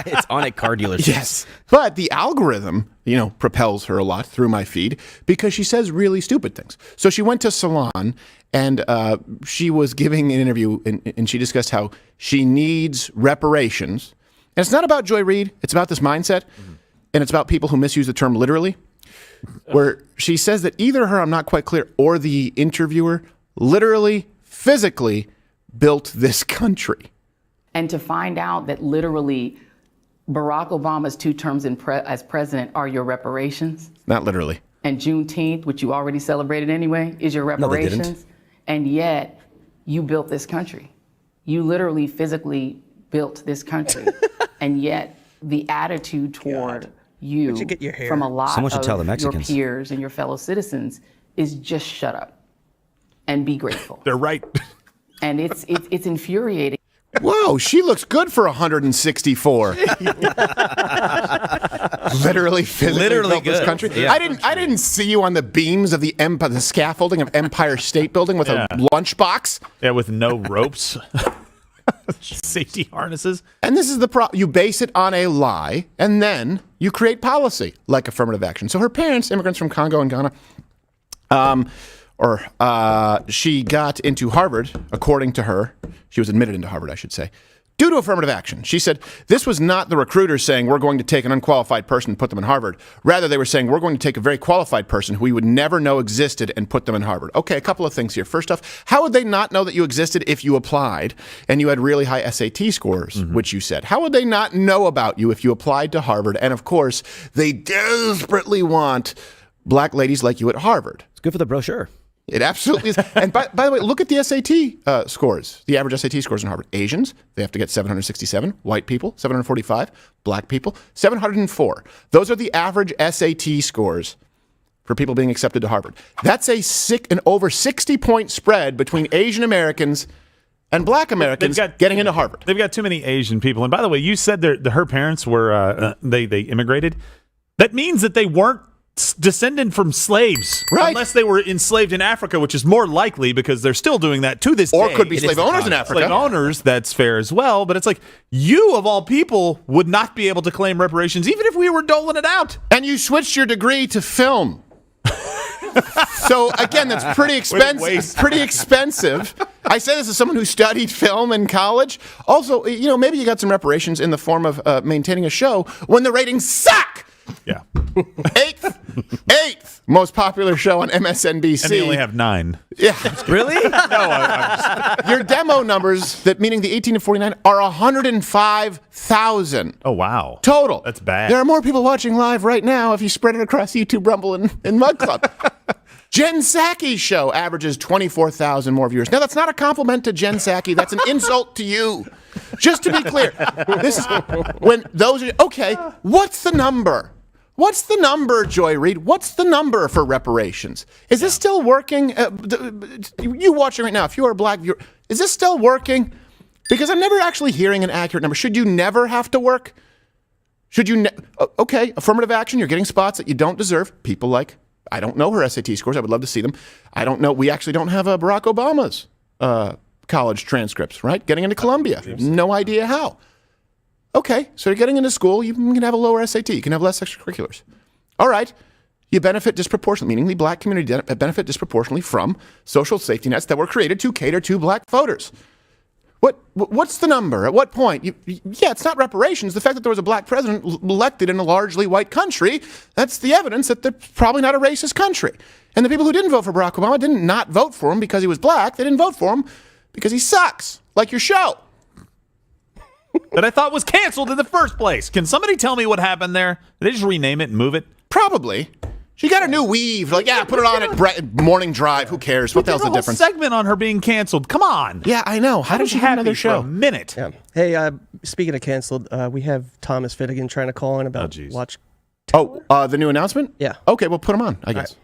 It's on at car dealerships. Yes. But the algorithm, propels her a lot through my feed because she says really stupid things. So she went to Salon and she was giving an interview and she discussed how she needs reparations. And it's not about Joy Reid. It's about this mindset. And it's about people who misuse the term literally, where she says that either her, I'm not quite clear, or the interviewer literally, physically built this country. And to find out that literally Barack Obama's 2 terms as president are your reparations. Not literally. And Juneteenth, which you already celebrated anyway, is your reparations. No, they didn't. And yet you built this country. You literally physically built this country. And yet the attitude toward you from a lot of your peers and your fellow citizens is just shut up and be grateful. They're right. And it's infuriating. Whoa, she looks good for 164. Literally, physically built this country. Yeah, I didn't see you on the beams of the scaffolding of Empire State Building with a lunchbox. Yeah, with no ropes. Safety harnesses. And this is the problem. You base it on a lie, and then you create policy like affirmative action. So her parents, immigrants from Congo and Ghana, she got into Harvard, according to her. She was admitted into Harvard, I should say, due to affirmative action. She said, this was not the recruiters saying, we're going to take an unqualified person and put them in Harvard. Rather, they were saying, we're going to take a very qualified person who we would never know existed and put them in Harvard. Okay, a couple of things here. First off, how would they not know that you existed if you applied and you had really high SAT scores, which you said? How would they not know about you if you applied to Harvard? And of course, they desperately want black ladies like you at Harvard. It's good for the brochure. It absolutely is. And by the way, look at the SAT scores, the average SAT scores in Harvard. Asians, they have to get 767. White people, 745. Black people, 704. Those are the average SAT scores for people being accepted to Harvard. That's an over 60-point spread between Asian Americans and black Americans getting into Harvard. They've got too many Asian people. And by the way, you said her parents were, they immigrated. That means that they weren't descended from slaves, right? Unless they were enslaved in Africa, which is more likely because they're still doing that to this day. Or could be slave owners in Africa. Slave owners, that's fair as well. But it's like, you of all people would not be able to claim reparations even if we were doling it out. And you switched your degree to film. So again, that's pretty expensive. Pretty expensive. I say this as someone who studied film in college. Also, maybe you got some reparations in the form of maintaining a show when the ratings suck. Yeah. Eighth most popular show on MSNBC. And they only have 9. Yeah. Really? No, your demo numbers, meaning the 18 to 49, are 105,000. Oh, wow. Total. That's bad. There are more people watching live right now if you spread it across YouTube, Rumble, and Mug Club. Jen Psaki's show averages 24,000 more viewers. Now, that's not a compliment to Jen Psaki. That's an insult to you. Just to be clear, this is when those are okay. What's the number? What's the number, Joy Reid? What's the number for reparations? Is this still working? You watching right now, if you are a black viewer, is this still working? Because I'm never actually hearing an accurate number. Should you never have to work? Should you? Okay, affirmative action. You're getting spots that you don't deserve. People like, I don't know her SAT scores. I would love to see them. I don't know. We actually don't have Barack Obama's college transcripts, right? Getting into Columbia. No idea how. Okay, so you're getting into school, you can have a lower SAT, you can have less extracurriculars. All right, you benefit disproportionately, meaning the black community benefit disproportionately from social safety nets that were created to cater to black voters. What's the number? At what point? Yeah, it's not reparations. The fact that there was a black president elected in a largely white country, that's the evidence that they're probably not a racist country. And the people who didn't vote for Barack Obama didn't not vote for him because he was black. They didn't vote for him because he sucks, like your show. That I thought was canceled in the first place. Can somebody tell me what happened there? Did they just rename it and move it? Probably. She got a new weave. Like, yeah, put it on at Morning Drive. Who cares? What the hell's the difference? Segment on her being canceled. Come on. Yeah, I know. How did she have another show? For a minute. Yeah. Hey, speaking of canceled, we have Thomas Finnegan trying to call in about Watchtower. Oh, the new announcement? Yeah. Okay, well, put him on, I guess. Right.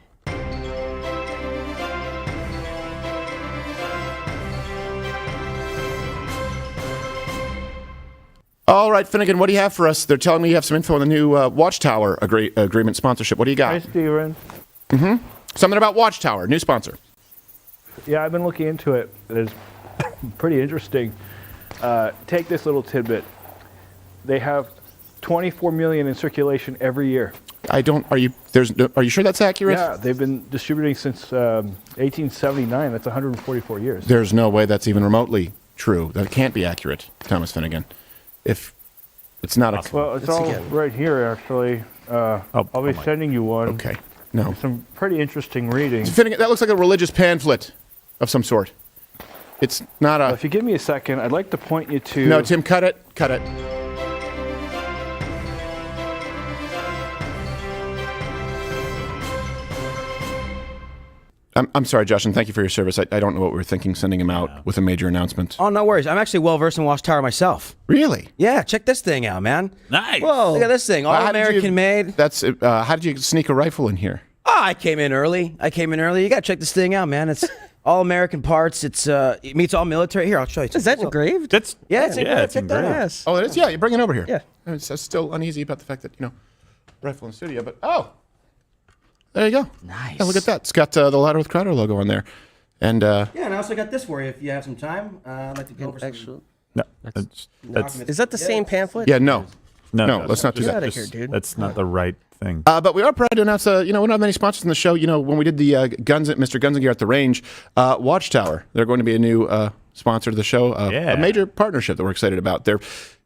All right, Finnegan, what do you have for us? They're telling me you have some info on the new Watchtower agreement sponsorship. What do you got? Hi, Steven. Something about Watchtower, new sponsor. Yeah, I've been looking into it. It's pretty interesting. Take this little tidbit. They have 24 million in circulation every year. Are you sure that's accurate? Yeah, they've been distributing since 1879. That's 144 years. There's no way that's even remotely true. That can't be accurate, Thomas Finnegan. If it's not a... Well, it's all right here, actually. I'll be sending you one. Okay. No. Some pretty interesting reading. Finnegan, that looks like a religious pamphlet of some sort. It's not a... If you give me a second, I'd like to point you to... No, Tim, cut it. Cut it. I'm sorry, Josh, and thank you for your service. I don't know what we were thinking sending him out with a major announcement. Oh, no worries. I'm actually well-versed in Watchtower myself. Really? Yeah, check this thing out, man. Nice. Whoa. Look at this thing. All American-made. That's how did you sneak a rifle in here? Oh, I came in early. You got to check this thing out, man. It's all American parts. It meets all military. Here, I'll show you. Is that engraved? It's engraved. Check that out. Oh, it is? Yeah, you bring it over here. Yeah. I'm still uneasy about the fact that, rifle in the studio, but there you go. Nice. Yeah, look at that. It's got the Louder with Crowder logo on there. And yeah, and I also got this for you if you have some time. I'd like to go over some... No, Is that the same pamphlet? yeah, no, let's not do Get that. out of here, dude. That's not the right thing. But we are proud to announce, we don't have many sponsors in the show. When we did the Mr. Guns and Gear at the Range, Watchtower, they're going to be a new sponsor to the show, a major partnership that we're excited about. They're,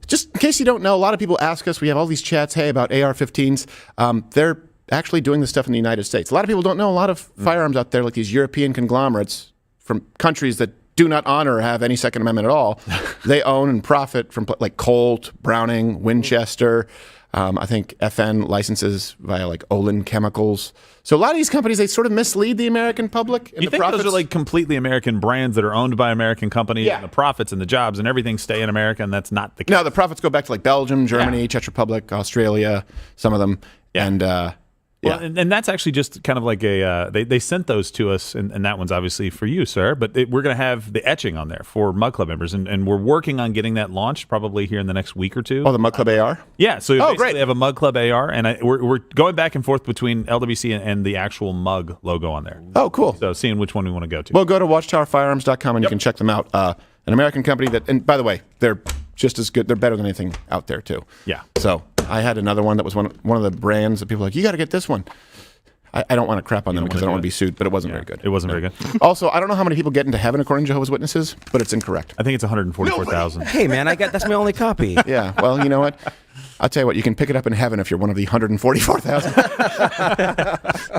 just in case you don't know, a lot of people ask us, we have all these chats, hey, about AR-15s. They're actually doing this stuff in the United States. A lot of people don't know a lot of firearms out there, like these European conglomerates from countries that do not honor or have any Second Amendment at all. They own and profit from like Colt, Browning, Winchester. I think FN licenses via like Olin Chemicals. So a lot of these companies, they sort of mislead the American public. And you think those are like completely American brands that are owned by American companies, and the profits and the jobs and everything stay in America, and that's not the case? No, the profits go back to like Belgium, Germany, Czech Republic, Australia, some of them. Yeah. And well, and that's actually just kind of like they sent those to us, and that one's obviously for you, sir. But we're going to have the etching on there for Mug Club members, and we're working on getting that launched probably here in the next week or two. Oh, the Mug Club AR? Yeah, so basically great. they have a Mug Club AR, and we're going back and forth between LWC and the actual Mug logo on there. Oh, cool. So seeing which one we want to go to. Well, go to watchtowerfirearms.com and you can check them out. An American company that, and by the way, they're just as good. They're better than anything out there, too. Yeah. So I had another one that was one of the brands that people were like, you got to get this one. I don't want to crap on them because I don't want to be sued, but it wasn't very good. It wasn't very good. Also, I don't know how many people get into heaven according to Jehovah's Witnesses, but it's incorrect. I think it's 144,000. Hey, man, that's my only copy. Yeah, well, you know what? I'll tell you what, you can pick it up in heaven if you're one of the 144,000.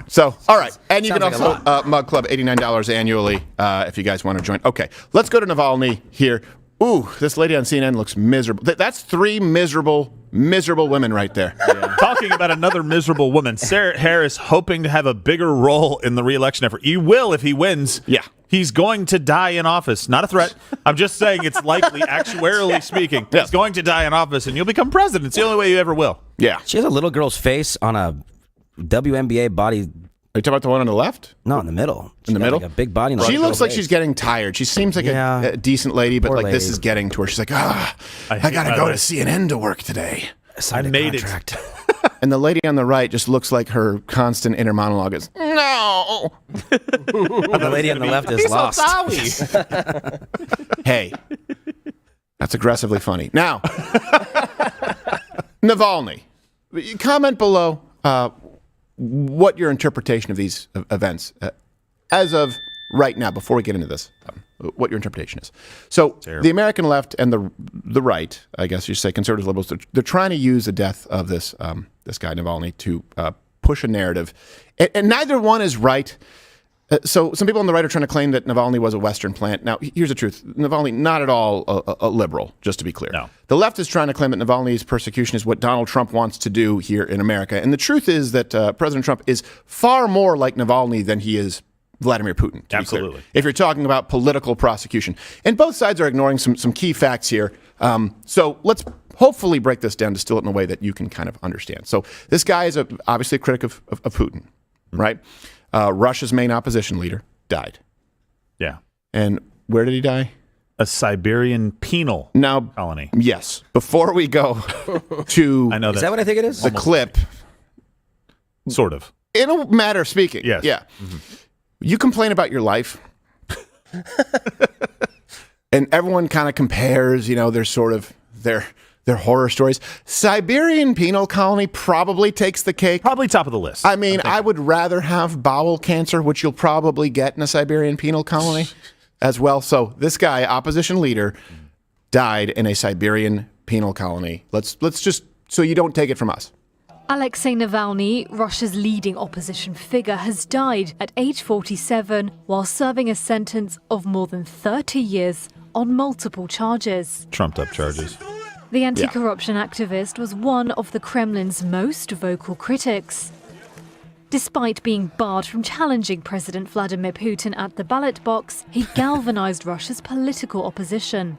So, all right. And you can also, Mug Club, $89 annually if you guys want to join. Okay, let's go to Navalny here. Ooh, this lady on CNN looks miserable. That's three miserable women right there. Yeah. Talking about another miserable woman, Sarah Harris hoping to have a bigger role in the re-election effort. You will if he wins. Yeah. He's going to die in office. Not a threat. I'm just saying it's likely, actuarially speaking. Yeah. He's going to die in office, and you'll become president. It's the only way you ever will. Yeah. She has a little girl's face on a WNBA body. Are you talking about the one on the left? No, in the middle. In the middle? Like a big body. She looks like she's getting tired. She seems like a decent lady, but Poor like lady. this is getting to her. She's like, I got to go to CNN to work today. I made it. And the lady on the right just looks like her constant inner monologue is, no. The lady on the left is lost. Hey, that's aggressively funny. Now, Navalny, comment below what your interpretation of these events, as of right now, before we get into this, what your interpretation is. So the American left and the right, I guess you say conservative liberals, they're trying to use the death of this guy Navalny to push a narrative, and neither one is right. So some people on the right are trying to claim that Navalny was a Western plant. Now, here's the truth. Navalny, not at all a liberal, just to be clear. No. The left is trying to claim that Navalny's persecution is what Donald Trump wants to do here in America. And the truth is that President Trump is far more like Navalny than he is Vladimir Putin. Absolutely. If you're talking about political prosecution. And both sides are ignoring some key facts here. So let's hopefully break this down, distill it in a way that you can kind of understand. So this guy is obviously a critic of Putin, right? Russia's main opposition leader died. Yeah. And where did he die? A Siberian penal colony. Yes. Before we go to I know that. Is that what I think it is? the clip, Sort of. in a matter of speaking, Yes. yeah, you complain about your life, and everyone kind of compares, their sort of their horror stories. Siberian penal colony probably takes the cake. Probably top of the list. I mean, I would rather have bowel cancer, which you'll probably get in a Siberian penal colony as well. So this guy, opposition leader, died in a Siberian penal colony. Let's just, so you don't take it from us. Alexei Navalny, Russia's leading opposition figure, has died at age 47 while serving a sentence of more than 30 years on multiple charges. Trumped up charges. The anti-corruption activist was one of the Kremlin's most vocal critics. Despite being barred from challenging President Vladimir Putin at the ballot box, he galvanized Russia's political opposition.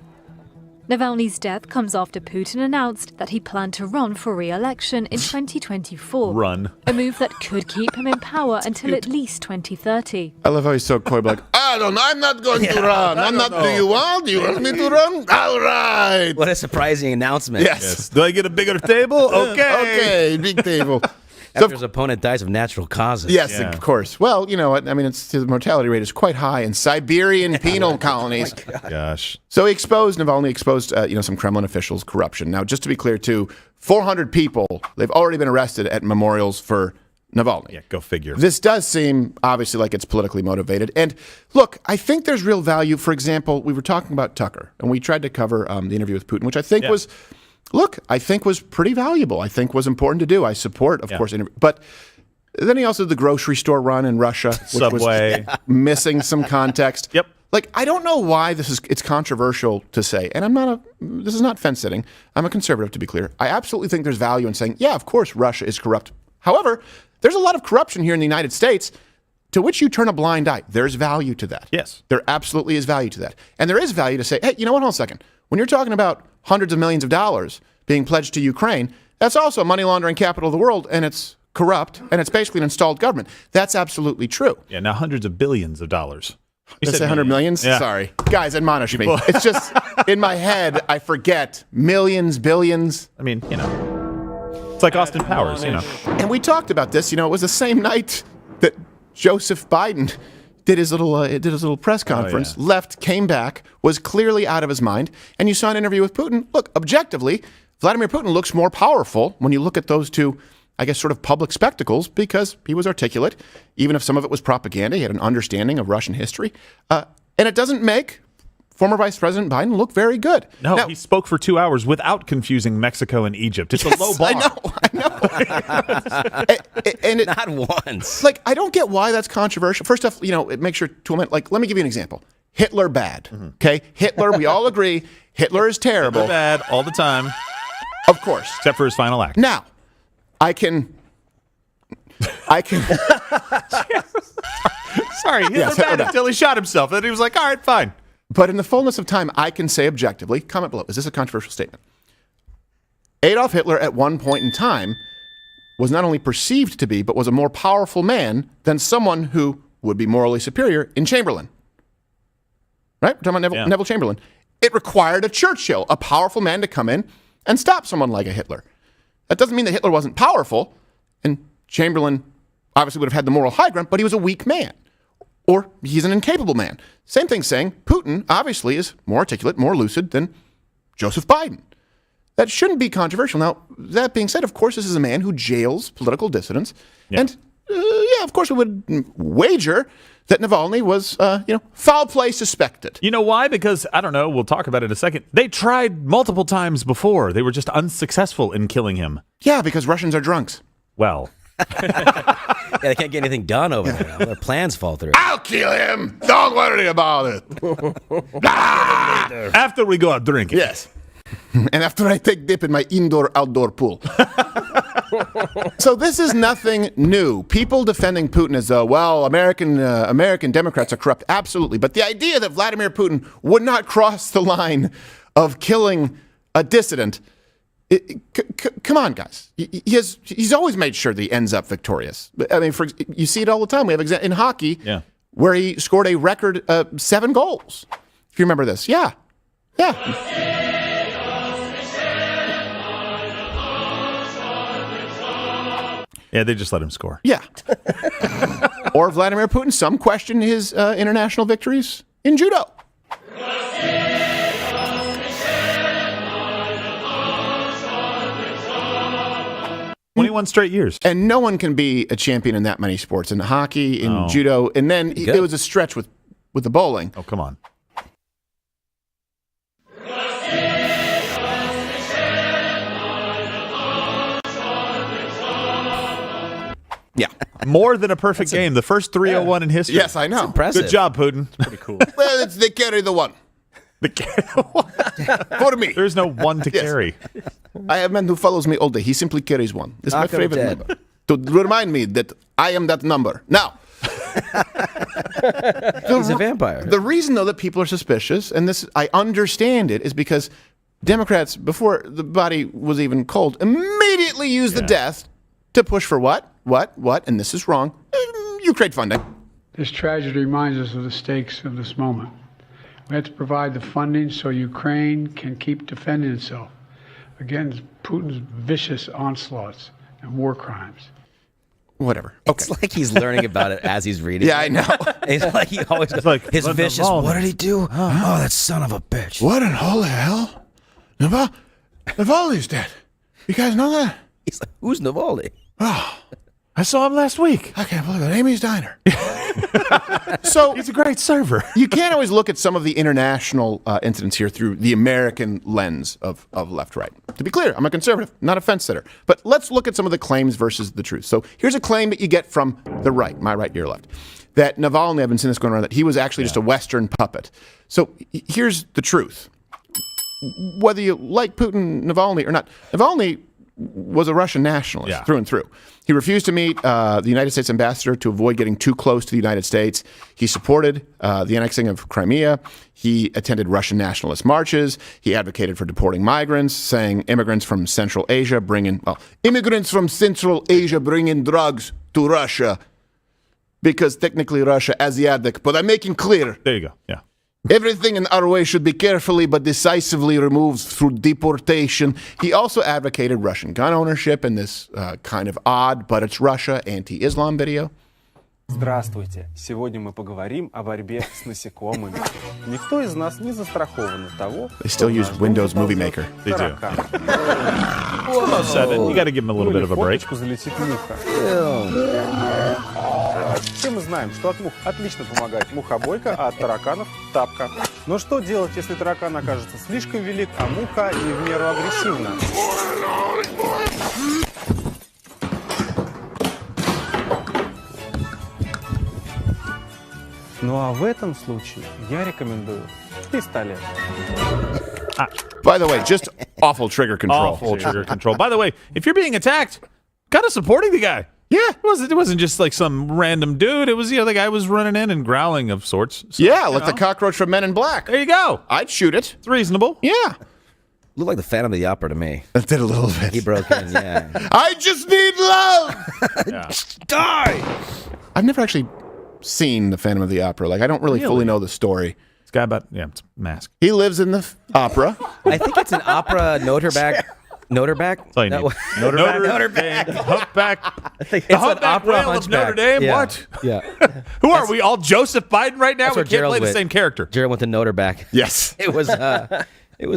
Navalny's death comes after Putin announced that he planned to run for re-election in 2024. Run. A move that could keep him in power until at least 2030. I love how he's so coy, like, I'm not going to run. I'm not. Do you want me to run? All right. What a surprising announcement. Yes. Do I get a bigger table? Okay, big table. After his opponent dies of natural causes. Yes, of course. Well, you know what? I mean, the mortality rate is quite high in Siberian penal colonies. Gosh. So Navalny exposed, some Kremlin officials' corruption. Now, just to be clear, too, 400 people, they've already been arrested at memorials for Navalny. Yeah, go figure. This does seem, obviously, like it's politically motivated. And look, I think there's real value. For example, we were talking about Tucker, and we tried to cover the interview with Putin, which I think was pretty valuable. I think was important to do. I support, of course, but then he also did the grocery store run in Russia, which Subway. was missing some context. Yep. Like, I don't know why it's controversial to say, and this is not fence sitting. I'm a conservative, to be clear. I absolutely think there's value in saying, yeah, of course, Russia is corrupt. However, there's a lot of corruption here in the United States to which you turn a blind eye. There's value to that. Yes. There absolutely is value to that. And there is value to say, hey, you know what, hold on a second. When you're talking about hundreds of millions of dollars being pledged to Ukraine, that's also money laundering capital of the world, and it's corrupt, and it's basically an installed government. That's absolutely true. Yeah, now hundreds of billions of dollars. You said 100 millions? Yeah. Sorry. Guys, admonish me. It's just, in my head, I forget. Millions, billions. I mean, it's like Austin Powers, And we talked about this. It was the same night that Joseph Biden did his little press conference, left, came back, was clearly out of his mind, and you saw an interview with Putin. Look, objectively, Vladimir Putin looks more powerful when you look at those two, I guess, sort of public spectacles, because he was articulate, even if some of it was propaganda. He had an understanding of Russian history, and it doesn't make former Vice President Biden look very good. No, he spoke for 2 hours without confusing Mexico and Egypt. It's a low bar. I know. and not once. Like, I don't get why that's controversial. First off, it makes your toolman, like, let me give you an example. Hitler bad. Okay? Hitler, we all agree, Hitler is terrible. Hitler bad all the time. Of course. Except for his final act. Now, I can. Sorry, Hitler bad until he shot himself. Then he was like, all right, fine. But in the fullness of time, I can say objectively, comment below, is this a controversial statement? Adolf Hitler at one point in time was not only perceived to be, but was a more powerful man than someone who would be morally superior in Chamberlain. Right? We're talking about Neville Chamberlain. It required a Churchill, a powerful man, to come in and stop someone like a Hitler. That doesn't mean that Hitler wasn't powerful, and Chamberlain obviously would have had the moral high ground, but he was a weak man. Or he's an incapable man. Same thing saying Putin obviously is more articulate, more lucid than Joseph Biden. That shouldn't be controversial. Now, that being said, of course, this is a man who jails political dissidents. Yeah. And, of course, we would wager that Navalny was, foul play suspected. You know why? Because, I don't know, we'll talk about it in a second. They tried multiple times before. They were just unsuccessful in killing him. Yeah, because Russians are drunks. Well. They can't get anything done over there. Their plans fall through. I'll kill him. Don't worry about it. After we go out drinking. Yes. And after I take dip in my indoor-outdoor pool. So this is nothing new. People defending Putin as though, American Democrats are corrupt. Absolutely. But the idea that Vladimir Putin would not cross the line of killing a dissident, come on, guys. He's always made sure that he ends up victorious. I mean, you see it all the time. We have in hockey where he scored a record 7 goals. If you remember this. Yeah. Yeah, they just let him score. Yeah. Or Vladimir Putin. Some question his international victories in judo. 21 straight years. And no one can be a champion in that many sports. In hockey, in judo, and then it was a stretch with the bowling. Oh, come on. Yeah. More than a perfect game. The first 301 in history. Yes, I know. Impressive. Good job, Putin. Pretty cool. Well, they carry the one. For me. There's no one to carry. I have a man who follows me all day. He simply carries one. It's my favorite number. To remind me that I am that number. Now, he's a vampire. The reason, though, that people are suspicious, and this I understand it, is because Democrats, before the body was even cold, immediately used the death to push for what? And this is wrong. Ukraine funding. This tragedy reminds us of the stakes of this moment. We have to provide the funding so Ukraine can keep defending itself against Putin's vicious onslaughts and war crimes. Whatever. Okay. It's like he's learning about it as he's reading. Yeah, I know. He's like he always goes, like his vicious. What did he do? Oh, that son of a bitch. What in holy hell? Navalny's dead. You guys know that? He's like, who's Navalny? Oh, I saw him last week. I can't believe it. Amy's Diner. So he's a great server. You can't always look at some of the international incidents here through the American lens of left-right. To be clear, I'm a conservative, not a fence sitter. But let's look at some of the claims versus the truth. So here's a claim that you get from the right, my right, your left, that Navalny, I've been seeing this going around, that he was actually just a Western puppet. So here's the truth. Whether you like Putin, Navalny, or not, Navalny was a Russian nationalist through and through. He refused to meet the United States ambassador to avoid getting too close to the United States. He supported the annexing of Crimea. He attended Russian nationalist marches. He advocated for deporting migrants, saying immigrants from Central Asia bring in drugs to Russia because technically Russia Asiatic. But I'm making clear. There you go. Yeah. Everything in our way should be carefully but decisively removed through deportation. He also advocated Russian gun ownership in this kind of odd, but it's Russia, anti-Islam video. Здравствуйте. Сегодня мы поговорим о борьбе с насекомыми. Никто из нас не застрахован от того. They still use Windows Movie Maker. They do. Whoa. 7. You got to give him a little bit of a break. Залетит муха. Все мы знаем, что от мух отлично помогает мухобойка, а от тараканов – тапка. Но что делать, если таракан окажется слишком велик, а муха не в меру агрессивна? Ну а в этом случае я рекомендую пистолет. By the way, just awful trigger control. Awful trigger control. By the way, if you're being attacked, kind of supporting the guy. Yeah. It wasn't just like some random dude. It was, the guy was running in and growling of sorts. So, the cockroach from Men in Black. There you go. I'd shoot it. It's reasonable. Yeah. Looked like the Phantom of the Opera to me. It did a little bit. He broke in, yeah. I just need love! Die! I've never actually seen the Phantom of the Opera. Like, I don't really fully know the story. This guy it's Mask. He lives in the opera. I think it's an opera Noterback. Noterback? That's all you need. Noterback. Humpback. I think the it's an Humpback opera Whale of Notre Dame? Yeah. What? Yeah. Who are we, all Joseph Biden right now? That's We where can't Gerald play the went. same character. Jared went to Noterback. Yes. It was a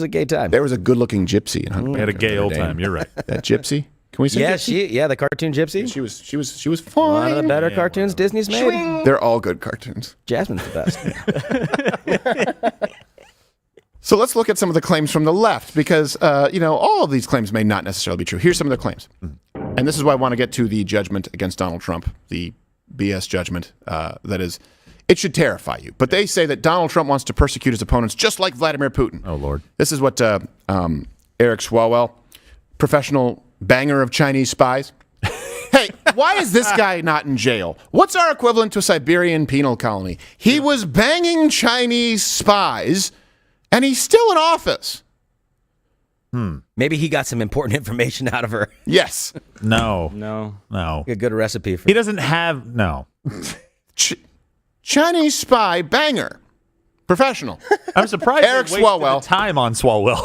gay time. There was a good-looking gypsy in Humpback. We had a gay old Notre Dame. time. You're right. That gypsy? Can we say gypsy? The cartoon gypsy. She was fine. One of the better cartoons Disney's made. They're all good cartoons. Jasmine's the best. So let's look at some of the claims from the left because, all of these claims may not necessarily be true. Here's some of their claims. And this is why I want to get to the judgment against Donald Trump, the BS judgment that is, it should terrify you. But they say that Donald Trump wants to persecute his opponents just like Vladimir Putin. Oh, Lord. This is what Eric Swalwell, professional banger of Chinese spies. Hey, why is this guy not in jail? What's our equivalent to a Siberian penal colony? He was banging Chinese spies, and he's still in office. Maybe he got some important information out of her. Yes. No. A good recipe for He doesn't have, Chinese spy banger. Professional. I'm surprised Eric they wasted Swalwell. the time on Swalwell.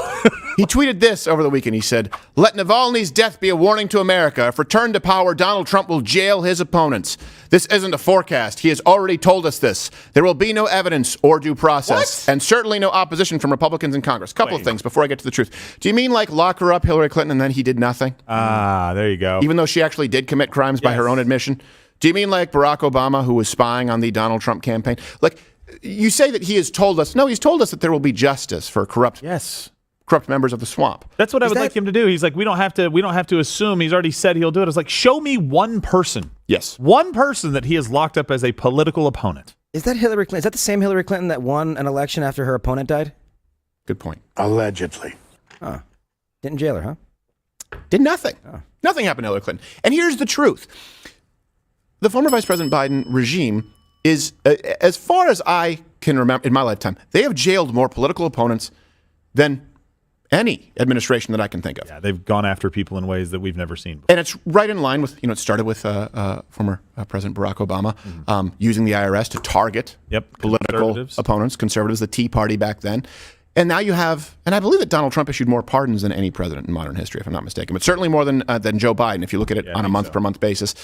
He tweeted this over the weekend. He said, "Let Navalny's death be a warning to America. If returned to power, Donald Trump will jail his opponents. This isn't a forecast. He has already told us this. There will be no evidence or due process, and certainly no opposition from Republicans in Congress." Couple of things before I get to the truth. Do you mean like lock her up, Hillary Clinton, and then he did nothing? There you go. Even though she actually did commit crimes by her own admission? Do you mean like Barack Obama, who was spying on the Donald Trump campaign? Like, you say that he has told us. No, he's told us that there will be justice for corrupt members of the swamp. That's what I would like him to do. He's like, we don't have to assume. He's already said he'll do it. It's like, show me one person. Yes. One person that he has locked up as a political opponent. Is that Hillary Clinton? Is that the same Hillary Clinton that won an election after her opponent died? Good point. Allegedly. Oh. Didn't jail her, huh? Did nothing. Oh. Nothing happened to Hillary Clinton. And here's the truth. The former Vice President Biden regime is, as far as I can remember in my lifetime, they have jailed more political opponents than any administration that I can think of. Yeah, they've gone after people in ways that we've never seen before. And it's right in line with, it started with former President Barack Obama using the IRS to target political opponents, conservatives, the Tea Party back then. And now you have, and I believe that Donald Trump issued more pardons than any president in modern history, if I'm not mistaken, but certainly more than Joe Biden, if you look at it on a month-per-month basis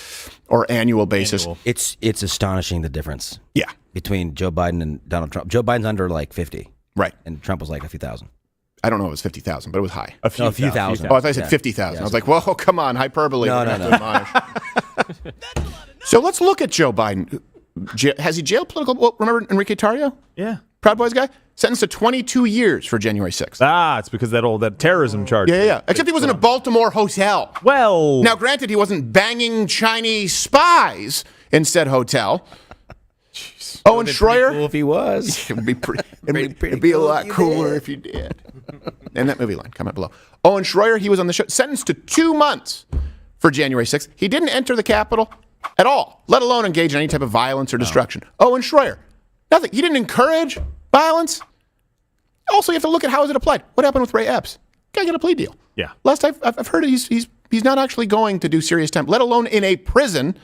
or annual basis. It's astonishing the difference. Yeah. Between Joe Biden and Donald Trump. Joe Biden's under like 50. Right. And Trump was like a few thousand. I don't know if it was 50,000, but it was high. A few thousand. Oh, I thought I said 50,000. I was like, whoa, come on, hyperbole. No. So let's look at Joe Biden. Has he jailed political? Well, remember Enrique Tarrio? Yeah. Proud Boys guy? Sentenced to 22 years for January 6th. It's because that terrorism charge. Yeah. Except he was in a Baltimore hotel. Well. Now, granted, he wasn't banging Chinese spies in said hotel. Jeez. Owen Schroyer. Cool if he was. It'd be a lot cooler if you did. And that movie line, comment below. Owen Schroyer, he was on the show, sentenced to 2 months for January 6th. He didn't enter the Capitol at all, let alone engage in any type of violence or destruction. Owen Schroyer, nothing. He didn't encourage violence. Also, you have to look at how is it applied. What happened with Ray Epps? Guy got a plea deal. Yeah. Last I've heard he's not actually going to do serious time, let alone in a prison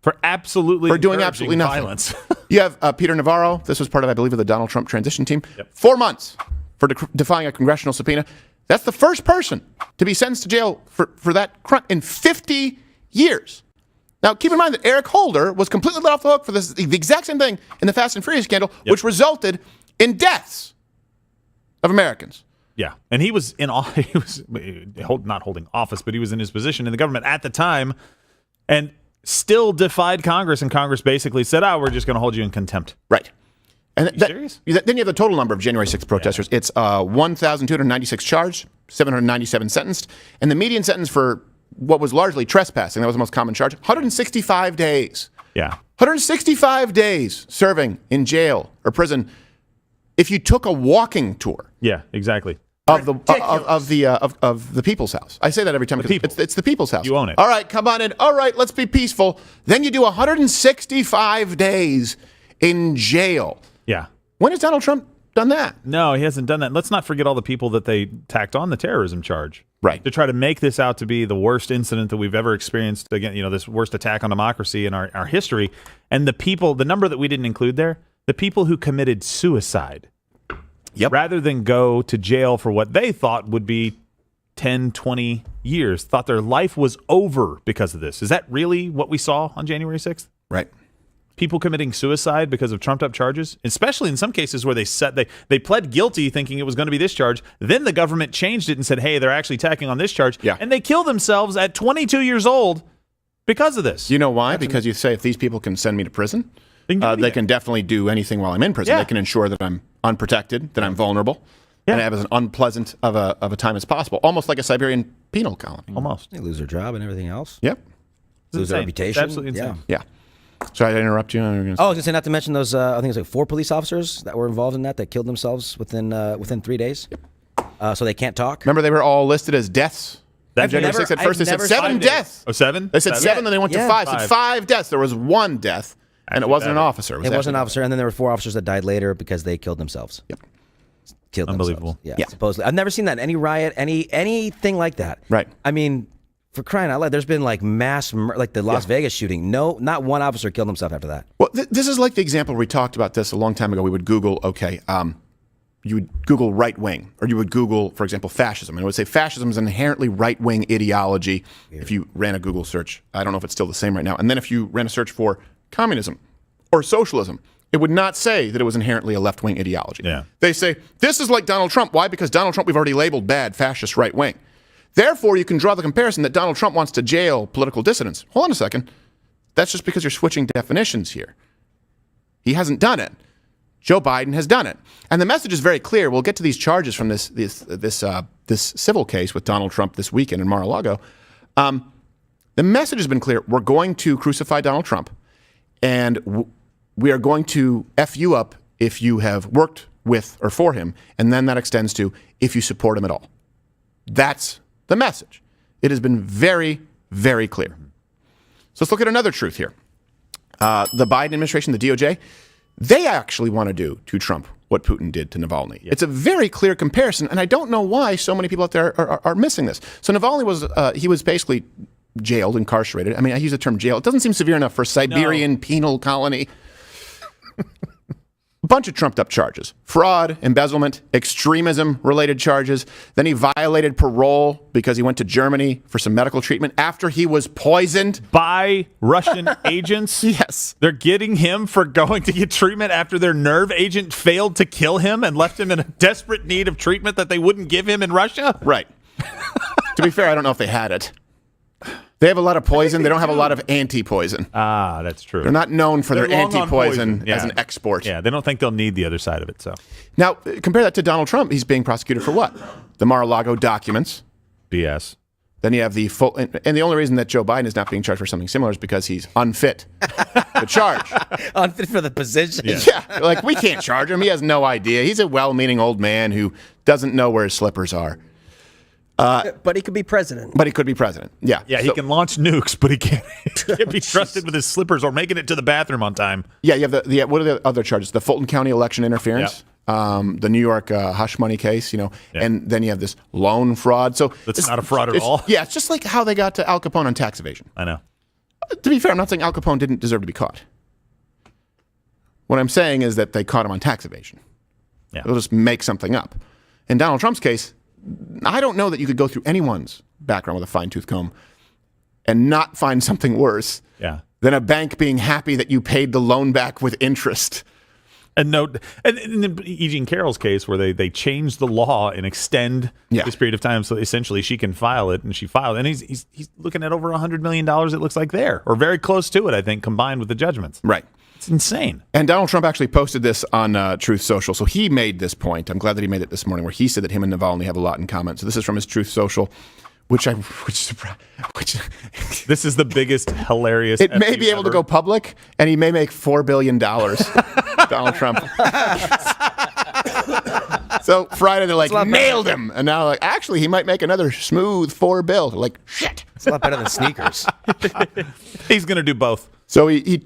for doing absolutely nothing. Violence. You have Peter Navarro. This was part of, I believe, of the Donald Trump transition team. 4 months for defying a congressional subpoena. That's the first person to be sentenced to jail for that crime in 50 years. Now, keep in mind that Eric Holder was completely let off the hook for the exact same thing in the Fast and Furious scandal, which resulted in deaths of Americans. Yeah, and he was not holding office, but he was in his position in the government at the time, and still defied Congress, and Congress basically said, we're just going to hold you in contempt. Right. And serious? Then you have the total number of January 6th protesters. It's 1,296 charged, 797 sentenced, and the median sentence for what was largely trespassing, that was the most common charge, 165 days. Yeah. 165 days serving in jail or prison if you took a walking tour. Yeah, exactly. Of the People's House. I say that every time because it's the People's House. You own it. All right, come on in. All right, let's be peaceful. Then you do 165 days in jail. Yeah. When has Donald Trump done that? No, he hasn't done that. Let's not forget all the people that they tacked on the terrorism charge. Right. To try to make this out to be the worst incident that we've ever experienced, again, this worst attack on democracy in our history. And the number that we didn't include there, the people who committed suicide. Yep. Rather than go to jail for what they thought would be 10, 20 years, thought their life was over because of this. Is that really what we saw on January 6th? Right. People committing suicide because of trumped up charges, especially in some cases where they pled guilty thinking it was going to be this charge. Then the government changed it and said, hey, they're actually tacking on this charge. Yeah. And they kill themselves at 22 years old because of this. You know why? Because you say if these people can send me to prison, they can definitely do anything while I'm in prison. Yeah. They can ensure that I'm unprotected, that I'm vulnerable, and have as unpleasant of a time as possible. Almost like a Siberian penal colony. Almost. They lose their job and everything else. Yep. Lose their reputation. It's absolutely insane. Yeah. Sorry, I interrupt you. I was going to say, not to mention those, I think it was like 4 police officers that were involved in that killed themselves within 3 days. So they can't talk. Remember, they were all listed as deaths. January 6th at first, they said 7 deaths. Oh, 7? They said 7, then they went to 5. Said 5 deaths. There was 1 death, and it wasn't an officer. It wasn't an officer, and then there were 4 officers that died later because they killed themselves. Yep. Killed Unbelievable. themselves. Yeah, supposedly. I've never seen that in any riot, anything like that. Right. I mean, for crying out loud, there's been like mass, like the Las Vegas shooting. No, not one officer killed himself after that. Well, this is like the example we talked about this a long time ago. We would Google, would Google right wing, or you would Google, for example, fascism, and it would say fascism is an inherently right wing ideology. Weird. If you ran a Google search, I don't know if it's still the same right now. And then if you ran a search for communism or socialism, it would not say that it was inherently a left wing ideology. Yeah. They say this is like Donald Trump. Why? Because Donald Trump we've already labeled bad, fascist, right wing. Therefore, you can draw the comparison that Donald Trump wants to jail political dissidents. Hold on a second. That's just because you're switching definitions here. He hasn't done it. Joe Biden has done it. And the message is very clear. We'll get to these charges from this civil case with Donald Trump this weekend in Mar-a-Lago. The message has been clear. We're going to crucify Donald Trump, and we are going to F you up if you have worked with or for him, and then that extends to if you support him at all. That's the message. It has been very, very clear. So let's look at another truth here. The Biden administration, the DOJ, they actually want to do to Trump what Putin did to Navalny. Yep. It's a very clear comparison, and I don't know why so many people out there are missing this. So Navalny was basically jailed, incarcerated. I mean, I use the term jail. It doesn't seem severe enough for Siberian penal colony. A bunch of trumped-up charges. Fraud, embezzlement, extremism-related charges. Then he violated parole because he went to Germany for some medical treatment after he was poisoned. By Russian agents? Yes. They're getting him for going to get treatment after their nerve agent failed to kill him and left him in a desperate need of treatment that they wouldn't give him in Russia? Right. To be fair, I don't know if they had it. They have a lot of poison. They don't have a lot of anti-poison. Ah, that's true. They're not known for their anti-poison as an export. Yeah, they don't think they'll need the other side of it. So now, compare that to Donald Trump. He's being prosecuted for what? The Mar-a-Lago documents. BS. Then you have the full... And the only reason that Joe Biden is not being charged for something similar is because he's unfit to charge. Unfit for the position. Yeah, like we can't charge him. He has no idea. He's a well-meaning old man who doesn't know where his slippers are. But he could be president. But he could be president. Yeah. Yeah, he can launch nukes, but he can't be trusted with his slippers or making it to the bathroom on time. Yeah, you have what are the other charges? The Fulton County election interference, the New York hush money case, and then you have this loan fraud. So that's not a fraud at all. Yeah, it's just like how they got to Al Capone on tax evasion. I know. To be fair, I'm not saying Al Capone didn't deserve to be caught. What I'm saying is that they caught him on tax evasion. Yeah. They'll just make something up. In Donald Trump's case, I don't know that you could go through anyone's background with a fine-tooth comb and not find something worse than a bank being happy that you paid the loan back with interest. And in E. Jean Carroll's case, where they changed the law and extend this period of time, so essentially she can file it, and she filed, and he's looking at over $100 million. It looks like there, or very close to it, I think, combined with the judgments. Right. It's insane. And Donald Trump actually posted this on Truth Social. So he made this point. I'm glad that he made it this morning, where he said that him and Navalny have a lot in common. So this is from his Truth Social, which this is the biggest hilarious. It may be able to go public, and he may make $4 billion. Donald Trump. So Friday they're like, nailed him, and now like, actually he might make another smooth $4 billion. They're like, shit, it's a lot better than sneakers. He's gonna do both. So he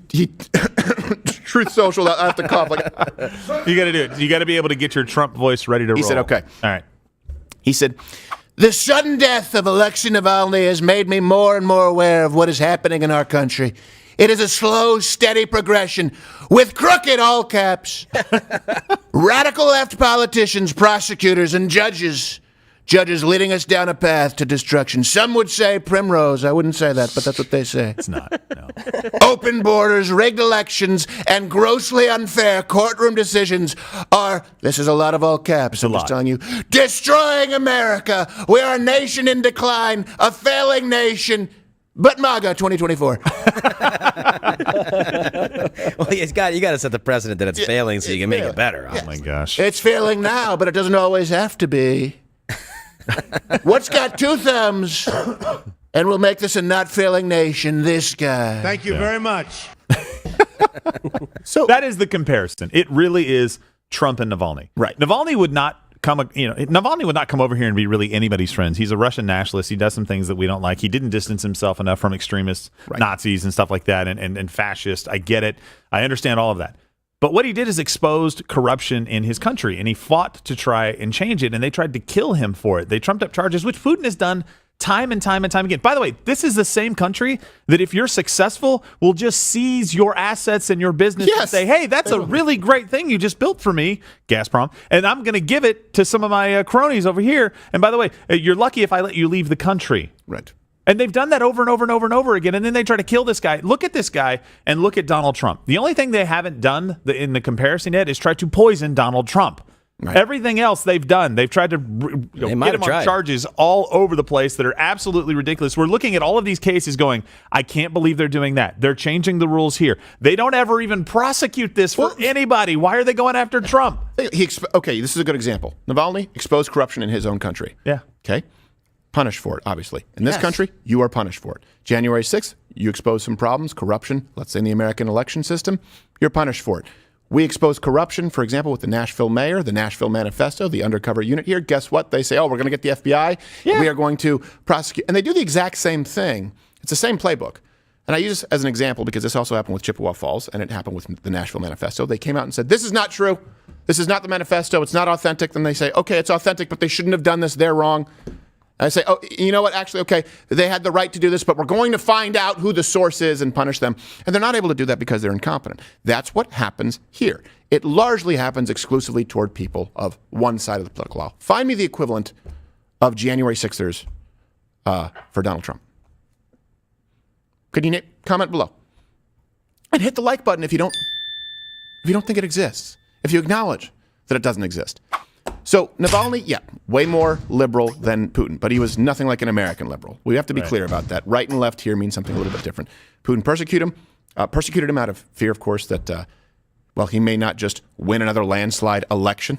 Truth Social. I have to cough. Like, you got to do it. You got to be able to get your Trump voice ready to roll. He said, okay. All right. He said, the sudden death of Alexei Navalny has made me more and more aware of what is happening in our country. It is a slow, steady progression with crooked, all caps, radical left politicians, prosecutors, and judges leading us down a path to destruction. Some would say primrose. I wouldn't say that, but that's what they say. It's not, no. Open borders, rigged elections, and grossly unfair courtroom decisions are, this is a lot of all caps, I'm just telling you, destroying America. We are a nation in decline, a failing nation. But MAGA 2024. Well, you got to set the precedent that it's failing so you can make it better. Oh, my gosh. It's failing now, but it doesn't always have to be. What's got two thumbs and will make this a not failing nation? This guy. Thank you very much. So that is the comparison. It really is Trump and Navalny. Right. Navalny would not Navalny would not come over here and be really anybody's friends. He's a Russian nationalist. He does some things that we don't like. He didn't distance himself enough from extremists, Nazis and stuff like that, and fascists. I get it. I understand all of that. But what he did is exposed corruption in his country, and he fought to try and change it, and they tried to kill him for it. They trumped up charges, which Putin has done time and time and time again. By the way, this is the same country that if you're successful will just seize your assets and your business and say, hey, that's a really great thing you just built for me, Gazprom, and I'm going to give it to some of my cronies over here. And by the way, you're lucky if I let you leave the country. Right. And they've done that over and over and over and over again. And then they try to kill this guy. Look at this guy and look at Donald Trump. The only thing they haven't done in the comparison yet is try to poison Donald Trump. Right. Everything else they've done, they've tried to get him on charges all over the place that are absolutely ridiculous. We're looking at all of these cases going, I can't believe they're doing that. They're changing the rules here. They don't ever even prosecute this for anybody. Why are they going after Trump? Okay, this is a good example. Navalny exposed corruption in his own country. Yeah. Okay. Punished for it, obviously. In this country, you are punished for it. January 6th, you expose some problems, corruption, let's say in the American election system, you're punished for it. We expose corruption, for example, with the Nashville mayor, the Nashville Manifesto, the undercover unit here. Guess what? They say, we're going to get the FBI. Yeah. We are going to prosecute. And they do the exact same thing. It's the same playbook. And I use this as an example because this also happened with Chippewa Falls, and it happened with the Nashville Manifesto. They came out and said, this is not true. This is not the manifesto. It's not authentic. Then they say, okay, it's authentic, but they shouldn't have done this. They're wrong. I say, oh, you know what? Actually, okay, they had the right to do this, but we're going to find out who the source is and punish them. And they're not able to do that because they're incompetent. That's what happens here. It largely happens exclusively toward people of one side of the political aisle. Find me the equivalent of January 6ers for Donald Trump. Could you comment below? And hit the like button if you don't think it exists. If you acknowledge that it doesn't exist. So Navalny, way more liberal than Putin, but he was nothing like an American liberal. We have to be clear about that. Right and left here means something a little bit different. Putin persecuted him out of fear, of course, that, he may not just win another landslide election.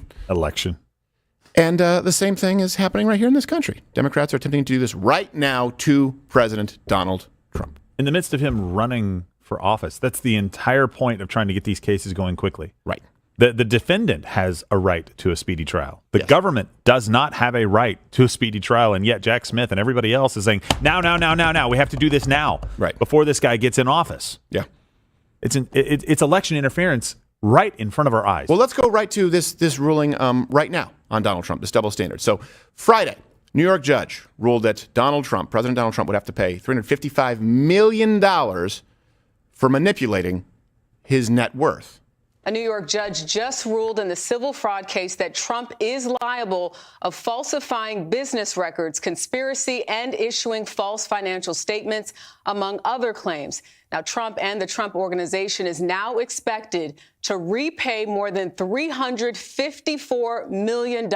And the same thing is happening right here in this country. Democrats are attempting to do this right now to President Donald Trump. In the midst of him running for office, that's the entire point of trying to get these cases going quickly. Right. The defendant has a right to a speedy trial. The government does not have a right to a speedy trial, and yet Jack Smith and everybody else is saying, now. We have to do this now, before this guy gets in office. Yeah. It's election interference right in front of our eyes. Well, let's go right to this ruling right now on Donald Trump, this double standard. So Friday, New York judge ruled that President Donald Trump would have to pay $355 million for manipulating his net worth. A New York judge just ruled in the civil fraud case that Trump is liable of falsifying business records, conspiracy, and issuing false financial statements, among other claims. Now, Trump and the Trump Organization is now expected to repay more than $354 million.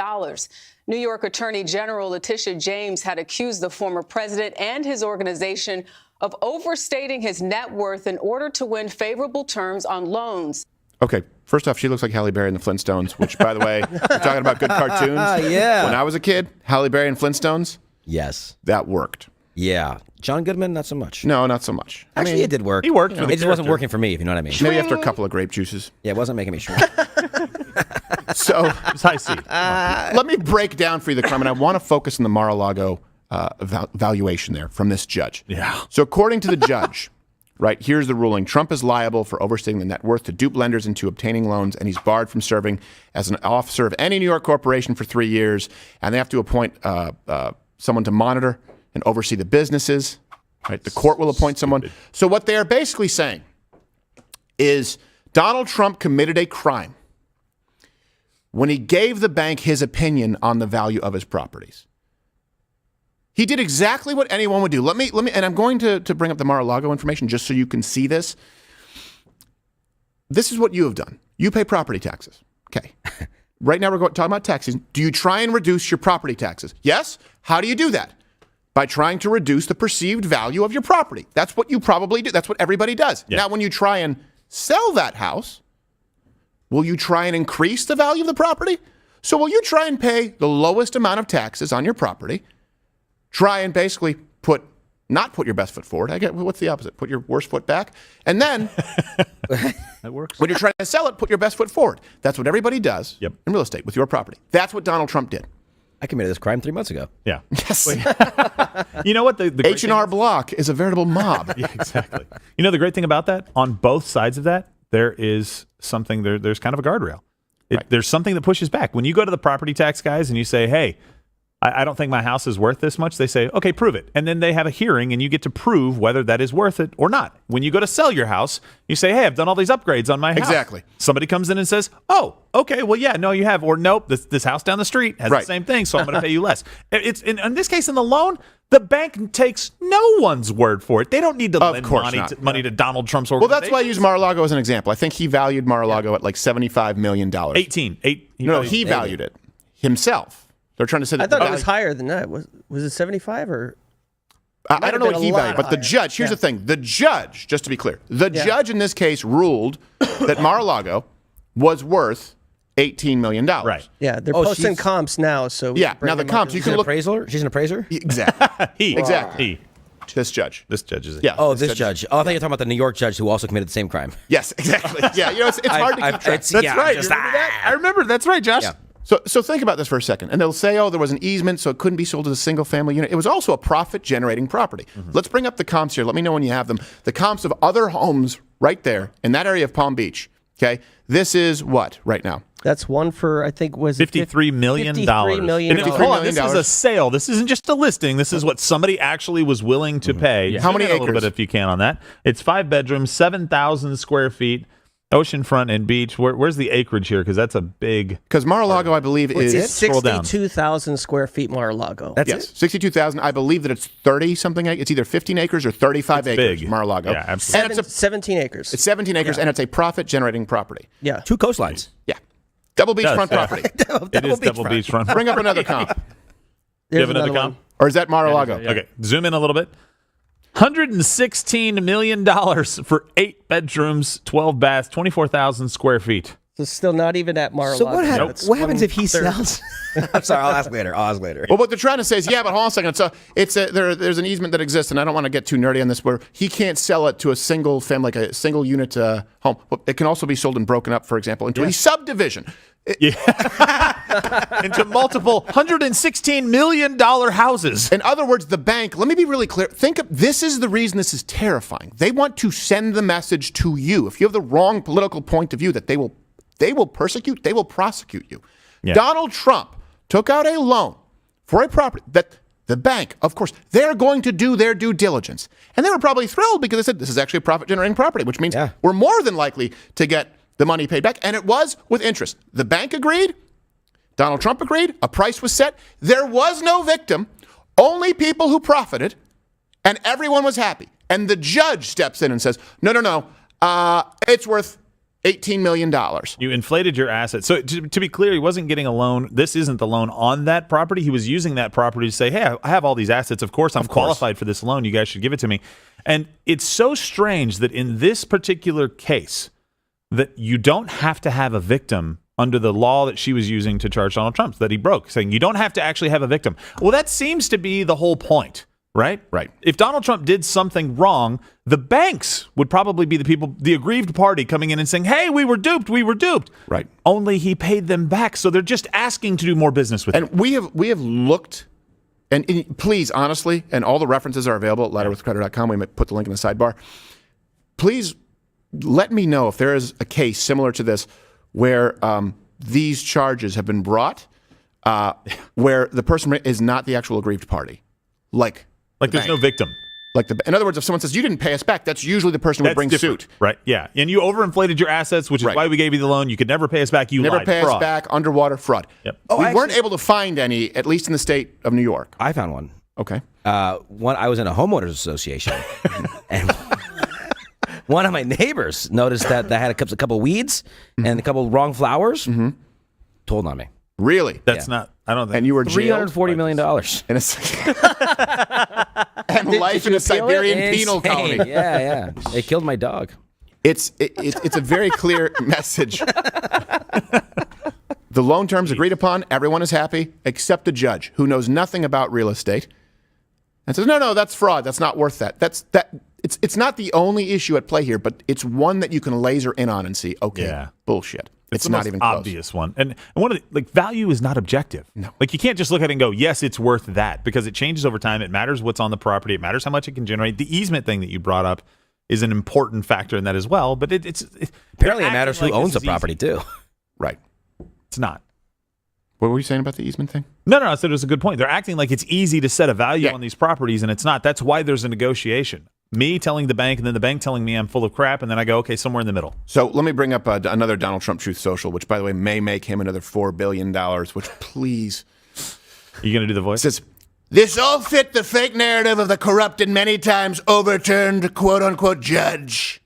New York Attorney General Letitia James had accused the former president and his organization of overstating his net worth in order to win favorable terms on loans. Okay, first off, she looks like Halle Berry in the Flintstones, which, by the way, we're talking about good cartoons. Yeah. When I was a kid, Halle Berry and Flintstones. Yes. That worked. Yeah. John Goodman, not so much. No, not so much. Actually, it did work. He worked. It just wasn't working for me, if you know what I mean. Maybe after a couple of grape juices. Yeah, it wasn't making me shrink. So, it's high C. Let me break down for you the crime, and I want to focus on the Mar-a-Lago valuation there from this judge. Yeah. So according to the judge, right, here's the ruling. Trump is liable for overstating the net worth to dupe lenders into obtaining loans, and he's barred from serving as an officer of any New York corporation for 3 years, and they have to appoint someone to monitor and oversee the businesses. Right? The court will appoint someone. So what they are basically saying is Donald Trump committed a crime when he gave the bank his opinion on the value of his properties. He did exactly what anyone would do. Let me, and I'm going to bring up the Mar-a-Lago information just so you can see this. This is what you have done. You pay property taxes. Okay. Right now we're talking about taxes. Do you try and reduce your property taxes? Yes. How do you do that? By trying to reduce the perceived value of your property. That's what you probably do. That's what everybody does. Yeah. Now, when you try and sell that house, will you try and increase the value of the property? So will you try and pay the lowest amount of taxes on your property? Try and basically not put your best foot forward. What's the opposite? Put your worst foot back. And then that works. When you're trying to sell it, put your best foot forward. That's what everybody does in real estate with your property. That's what Donald Trump did. I committed this crime 3 months ago. Yeah. Yes. You know what? The H&R Block is a veritable mob. Yeah, exactly. You know the great thing about that? On both sides of that, there is something, there's kind of a guardrail. There's something that pushes back. When you go to the property tax guys and you say, hey, I don't think my house is worth this much. They say, okay, prove it. And then they have a hearing, and you get to prove whether that is worth it or not. When you go to sell your house, you say, hey, I've done all these upgrades on my house. Exactly. Somebody comes in and says, oh, okay, well, yeah, no, you have. Or nope, this house down the street has the same thing, so I'm going to pay you less. It's in this case, in the loan, the bank takes no one's word for it. They don't need to lend money to Donald Trump's organization. Well, that's why I use Mar-a-Lago as an example. I think he valued Mar-a-Lago at like $75 million. 18. He valued it himself. They're trying to say that. I thought it was higher than that. Was it 75 or? I don't know what he valued, but the judge, here's the thing. The judge, just to be clear, the judge in this case ruled that Mar-a-Lago was worth $18 million. Right. Yeah, they're posting comps now. So now the comps, you can look. She's an appraiser? Exactly. Exactly. This judge. This judge is it. Yeah. Oh, this judge. Oh, I thought you were talking about the New York judge who also committed the same crime. Yes, exactly. Yeah, it's hard to keep track. That's right. You remember that? I remember. That's right, Josh. Yeah. So think about this for a second. And they'll say, oh, there was an easement, so it couldn't be sold as a single-family unit. It was also a profit-generating property. Let's bring up the comps here. Let me know when you have them. The comps of other homes right there in that area of Palm Beach. Okay? This is what right now? That's one for, I think, was $53 million. $53 million. And hold on, this is a sale. This isn't just a listing. This is what somebody actually was willing to pay. Yeah. How many acres? A little bit if you can on that. It's 5 bedrooms, 7,000 square feet. Oceanfront and beach. Where's the acreage here? Because that's a big. Because Mar-a-Lago, I believe, is 62,000 square feet. Mar-a-Lago. That's it. 62,000. I believe that it's 30 something. It's either 15 acres or 35 acres. Big. Mar-a-Lago. Yeah, absolutely. And it's 17 acres. It's 17 acres, and it's a profit-generating property. Yeah. 2 coastlines. Yeah. Double beachfront property. It is double beachfront. Bring up another comp. Do you have another comp? Or is that Mar-a-Lago? Yeah. Okay. Zoom in a little bit. $116 million for 8 bedrooms, 12 baths, 24,000 square feet. So still not even at Mar-a-Lago. So what happens if he sells? I'm sorry, I'll ask later. Well, what they're trying to say is, yeah, but hold on a second. There's an easement that exists, and I don't want to get too nerdy on this, where he can't sell it to a single family, like a single unit home. It can also be sold and broken up, for example, into a subdivision. Into multiple $116 million houses. In other words, the bank, let me be really clear. This is the reason this is terrifying. They want to send the message to you. If you have the wrong political point of view, that they will persecute, they will prosecute you. Yeah. Donald Trump took out a loan for a property that the bank, of course, they're going to do their due diligence. And they were probably thrilled because they said, this is actually a profit-generating property, which means we're more than likely to get the money paid back. And it was with interest. The bank agreed. Donald Trump agreed. A price was set. There was no victim, only people who profited, and everyone was happy. And the judge steps in and says, no, it's worth $18 million. You inflated your assets. So to be clear, he wasn't getting a loan. This isn't the loan on that property. He was using that property to say, hey, I have all these assets. Of course, I'm qualified for this loan. You guys should give it to me. And it's so strange that in this particular case, that you don't have to have a victim under the law that she was using to charge Donald Trump, that he broke, saying you don't have to actually have a victim. Well, that seems to be the whole point. Right? Right. If Donald Trump did something wrong, the banks would probably be the people, the aggrieved party coming in and saying, hey, we were duped. Right. Only he paid them back. So they're just asking to do more business with him. And we have looked, and please, honestly, and all the references are available at ladderwithcreditor.com. We might put the link in the sidebar. Please let me know if there is a case similar to this where these charges have been brought where the person is not the actual aggrieved party. Like there's no victim. In other words, if someone says you didn't pay us back, that's usually the person who would bring suit. Right. Yeah. And you overinflated your assets, which is why we gave you the loan. You could never pay us back. You never lied. Pay fraud. us back. Underwater fraud. Yep. We weren't able to find any, at least in the state of New York. I found one. Okay. I was in a homeowners association, and one of my neighbors noticed that I had a couple weeds and a couple wrong flowers. Mm-hmm. Told on me. Really? That's not. I don't think. And you were jailed? $340 million. And life in a Siberian penal colony. Yeah. They killed my dog. It's a very clear message. The loan terms agreed upon. Everyone is happy except the judge, who knows nothing about real estate, and says, no, that's fraud. That's not worth that. It's not the only issue at play here, but it's one that you can laser in on and see. Okay, bullshit. It's the not most even close. obvious one. And one of the, value is not objective. No. You can't just look at it and go, yes, it's worth that, because it changes over time. It matters what's on the property. It matters how much it can generate. The easement thing that you brought up is an important factor in that as well. But it's apparently it matters who owns the property too. Right. It's not. What were you saying about the easement thing? No, I said it was a good point. They're acting like it's easy to set a value on these properties, and it's not. That's why there's a negotiation. Me telling the bank, and then the bank telling me I'm full of crap, and then I go, okay, somewhere in the middle. So let me bring up another Donald Trump Truth Social, which, by the way, may make him another $4 billion, which, please. Are you going to do the voice? It says, this all fit the fake narrative of the corrupt and many times overturned quote-unquote judge.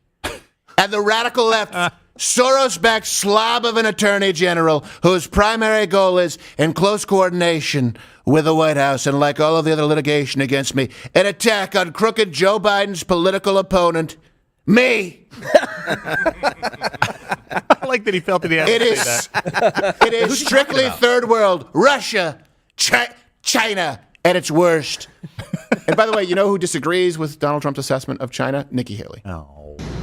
And the radical left, Soros-backed slob of an attorney general whose primary goal is, in close coordination with the White House and like all of the other litigation against me, an attack on crooked Joe Biden's political opponent, me. I like that he felt that he had to say that. It is strictly third world, Russia, China at its worst. And by the way, you know who disagrees with Donald Trump's assessment of China? Nikki Haley. Oh.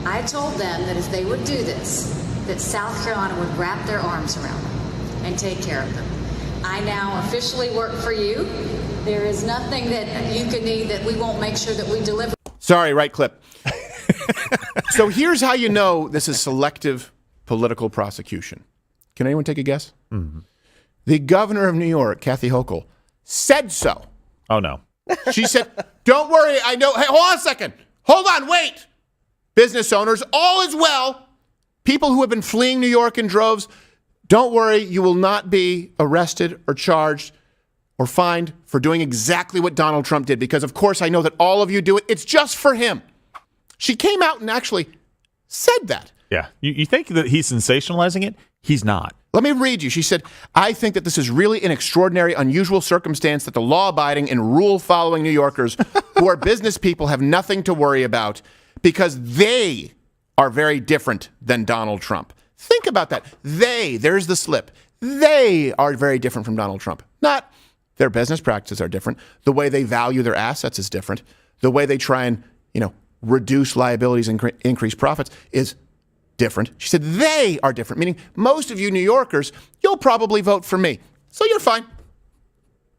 I told them that if they would do this, that South Carolina would wrap their arms around them and take care of them. I now officially work for you. There is nothing that you could need that we won't make sure that we deliver. Sorry, right clip. So here's how you know this is selective political prosecution. Can anyone take a guess? Mm-hmm. The governor of New York, Kathy Hochul, said so. Oh, no. She said, don't worry, I know. Hey, hold on a second. Hold on, wait. Business owners, all is well. People who have been fleeing New York in droves, don't worry, you will not be arrested or charged or fined for doing exactly what Donald Trump did, because, of course, I know that all of you do it. It's just for him. She came out and actually said that. Yeah. You think that he's sensationalizing it? He's not. Let me read you. She said, I think that this is really an extraordinary, unusual circumstance that the law-abiding and rule-following New Yorkers who are business people have nothing to worry about because they are very different than Donald Trump. Think about that. There's the slip. They are very different from Donald Trump. Not their business practices are different. The way they value their assets is different. The way they try and, reduce liabilities and increase profits is different. She said they are different, meaning most of you New Yorkers, you'll probably vote for me. So you're fine.